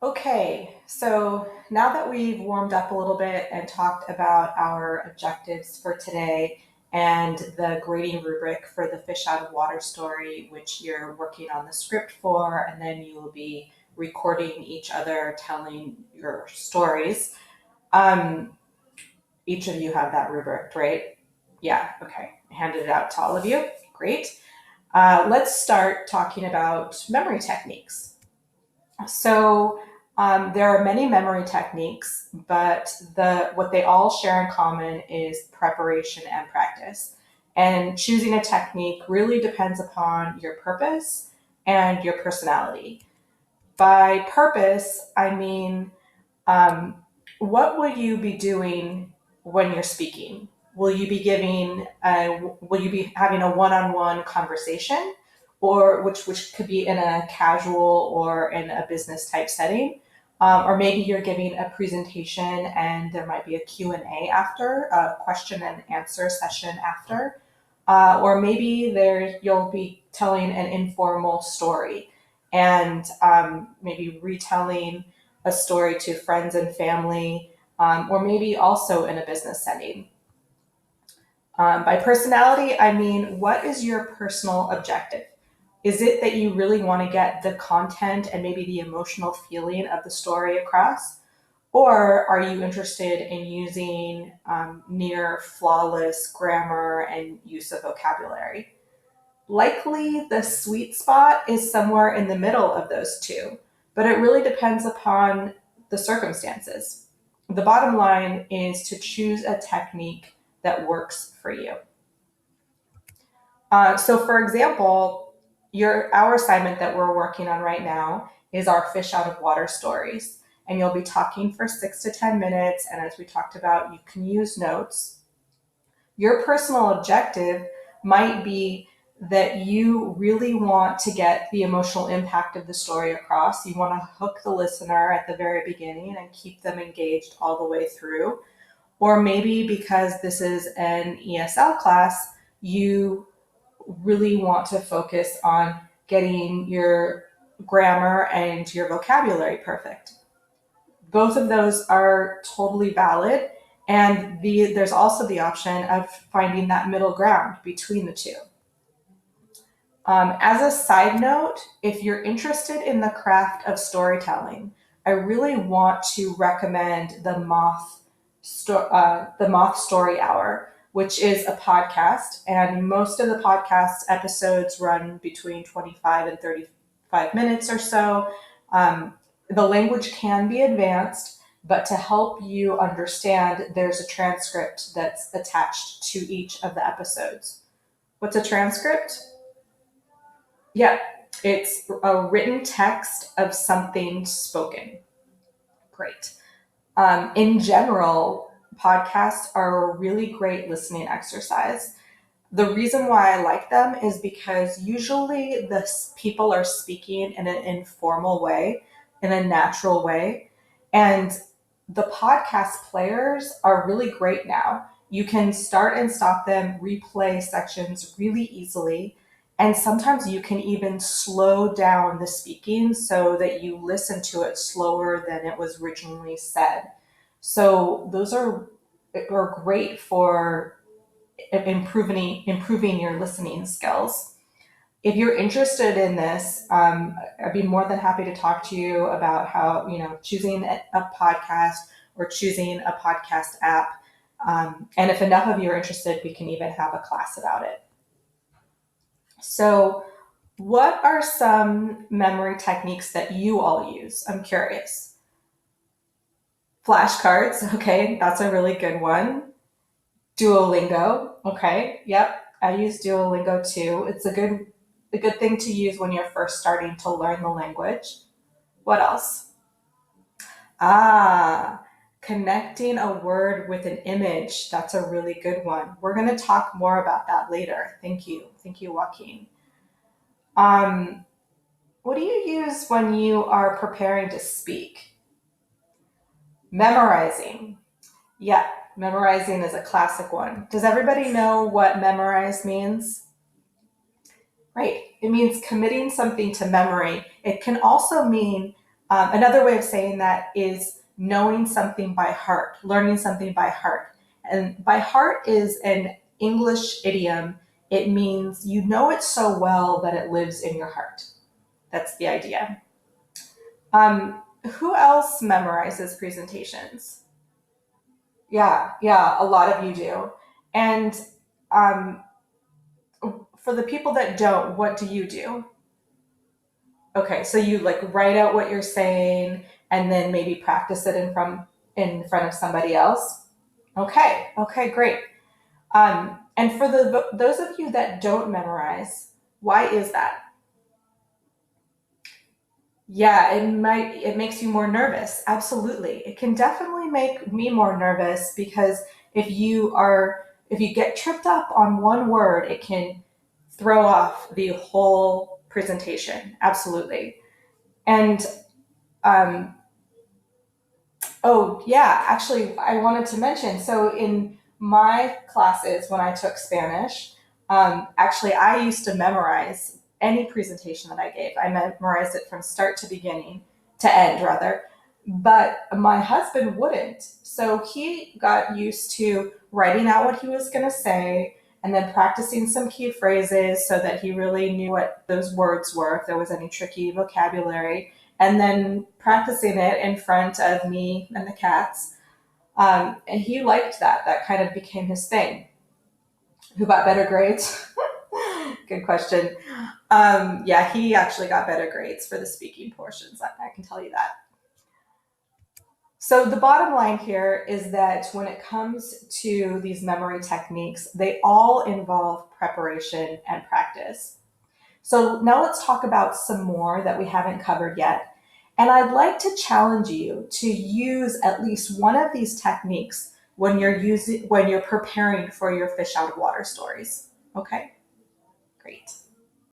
Okay, so now that we've warmed up a little bit and talked about our objectives for today and the grading rubric for the fish out of water story, which you're working on the script for, and then you will be recording each other telling your stories. Um, each of you have that rubric, right? Yeah, okay. I handed it out to all of you. Great. Let's start talking about memory techniques. So there are many memory techniques, but what they all share in common is preparation and practice. And choosing a technique really depends upon your purpose and your personality. By purpose, I mean, um, what will you be doing when you're speaking? Will you be having a one-on-one conversation, or which could be in a casual or in a business type setting, or maybe you're giving a presentation and there might be a Q&A after, a question and answer session after, or maybe there you'll be telling an informal story and maybe retelling a story to friends and family, or maybe also in a business setting. By personality, I mean, what is your personal objective? Is it that you really want to get the content and maybe the emotional feeling of the story across? Or are you interested in using near flawless grammar and use of vocabulary? Likely the sweet spot is somewhere in the middle of those two, but it really depends upon the circumstances. The bottom line is to choose a technique that works for you. So, for example, our assignment that we're working on right now is our fish out of water stories. And you'll be talking for 6 to 10 minutes. And as we talked about, you can use notes. Your personal objective might be that you really want to get the emotional impact of the story across. You want to hook the listener at the very beginning and keep them engaged all the way through. Or maybe because this is an ESL class, you really want to focus on getting your grammar and your vocabulary perfect. Both of those are totally valid. And there's also the option of finding that middle ground between the two. As a side note, if you're interested in the craft of storytelling, I really want to recommend the Moth Story Hour, which is a podcast, and most of the podcast episodes run between 25 and 35 minutes or so. The language can be advanced, but to help you understand, there's a transcript that's attached to each of the episodes. What's a transcript? Yeah, it's a written text of something spoken. Great. In general, podcasts are a really great listening exercise. The reason why I like them is because usually the people are speaking in an informal way, in a natural way, and the podcast players are really great now. You can start and stop them, replay sections really easily, and sometimes you can even slow down the speaking so that you listen to it slower than it was originally said. So those are great for improving your listening skills. If you're interested in this, I'd be more than happy to talk to you about how, choosing a podcast or choosing a podcast app. And if enough of you are interested, we can even have a class about it. So, what are some memory techniques that you all use? I'm curious. Flashcards, okay, that's a really good one. Duolingo, okay, yep, I use Duolingo too. It's a good thing to use when you're first starting to learn the language. What else? Ah, connecting a word with an image. That's a really good one. We're going to talk more about that later. Thank you. Thank you, Joaquin. Um, what do you use when you are preparing to speak? Memorizing. Yeah, memorizing is a classic one. Does everybody know what memorize means? Right. It means committing something to memory. It can also mean Another way of saying that is knowing something by heart, learning something by heart. And by heart is an English idiom. It means you know it so well that it lives in your heart. That's the idea. Who else memorizes presentations? Yeah, a lot of you do. And um, for the people that don't, what do you do? Okay, so you like write out what you're saying and then maybe practice it in front of somebody else. Okay, great. And for those of you that don't memorize, why is that? Yeah, it makes you more nervous. Absolutely. It can definitely make me more nervous because if you get tripped up on one word, it can throw off the whole presentation. Absolutely. And um, oh, yeah, actually, I wanted to mention, so in my classes when I took Spanish, actually, I used to memorize any presentation that I gave. I memorized it from start to beginning, to end, rather. But my husband wouldn't. So he got used to writing out what he was going to say and then practicing some key phrases so that he really knew what those words were, if there was any tricky vocabulary, and then practicing it in front of me and the cats. And he liked that. That kind of became his thing. Who got better grades? Good question. Yeah, he actually got better grades for the speaking portions. I can tell you that. So the bottom line here is that when it comes to these memory techniques, they all involve preparation and practice. So now let's talk about some more that we haven't covered yet. And I'd like to challenge you to use at least one of these techniques when you're preparing for your fish out of water stories. Okay, great.